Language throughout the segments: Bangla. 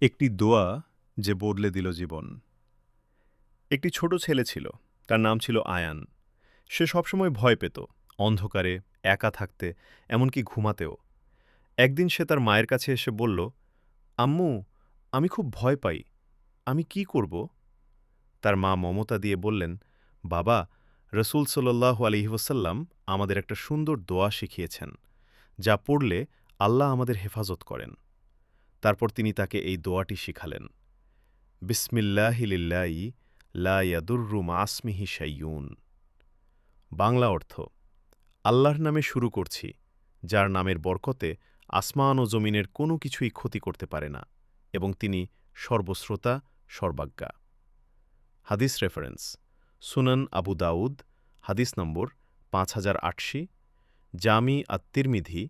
একটি দোয়া যে বদলে দিল জীবন। একটি ছোট ছেলে ছিল, তার নাম ছিল আয়ান। সে সবসময় ভয় পেত, অন্ধকারে, একা থাকতে, এমনকি ঘুমাতেও। একদিন সে তার মায়ের কাছে এসে বলল, আম্মু, আমি খুব ভয় পাই, আমি কি করব? তার মা মমতা দিয়ে বললেন, বাবা, রসুল সাল্লাল্লাহু আলাইহি ওয়াসাল্লাম আমাদের একটা সুন্দর দোয়া শিখিয়েছেন, যা পড়লে আল্লাহ আমাদের হেফাজত করেন। তারপর তিনি তাকে এই দোয়াটি শিখালেন, বিসমিল্লাহি লিল্লাহি লা ইয়াদুররু মা'আসমিহি শাইউন। বাংলা অর্থ, আল্লাহর নামে শুরু করছি, যার নামের বরকতে আসমান ও জমিনের কোনো কিছুই ক্ষতি করতে পারে না, এবং তিনি সর্বশ্রোতা, সর্বাজ্ঞা। হাদিস রেফারেন্স: সুনান আবু দাউদ, হাদিস নম্বর ৫০৮০, জামি আত-তিরমিজি,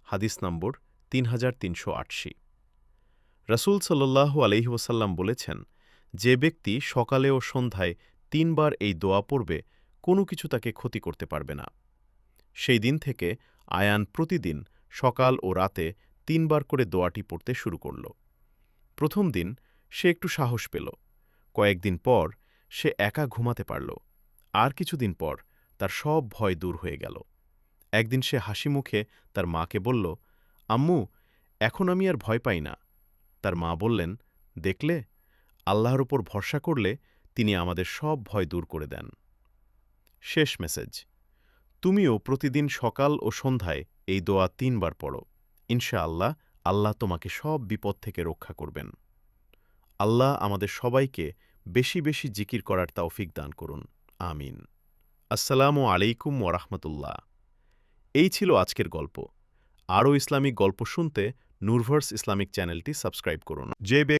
হাদিস নম্বর ৩৩৮০। রাসূল সাল্লাল্লাহু আলাইহি ওয়াসাল্লাম বলেছেন, যে ব্যক্তি সকালে ও সন্ধ্যায় ৩ বার এই দোয়া পড়বে, কোনো কিছু তাকে ক্ষতি করতে পারবে না। সেই দিন থেকে আয়ান প্রতিদিন সকাল ও রাতে ৩ বার করে দোয়াটি পড়তে শুরু করল। প্রথম দিন সে একটু সাহস পেল। কয়েকদিন পর সে একা ঘুমাতে পারল। আর কিছুদিন পর তার সব ভয় দূর হয়ে গেল। একদিন সে হাসিমুখে তার মাকে বলল, আম্মু, এখন আমি আর ভয় পাই না। তার মা বললেন, দেখলে, আল্লাহর উপর ভরসা করলে তিনি আমাদের সব ভয় দূর করে দেন। শেষ মেসেজ: তুমিও প্রতিদিন সকাল ও সন্ধ্যায় এই দোয়া ৩ বার পড়ো। ইনশাআল্লাহ, আল্লাহ তোমাকে সব বিপদ থেকে রক্ষা করবেন। আল্লাহ আমাদের সবাইকে বেশি বেশি জিকির করার তৌফিক দান করুন। আমিন। আসসালামু আলাইকুম ওয়ারাহমাতুল্লাহ। এই ছিল আজকের গল্প। আরও ইসলামিক গল্প শুনতে নূরভার্স ইসলামিক চ্যানেলটি সাবস্ক্রাইব করুন। যে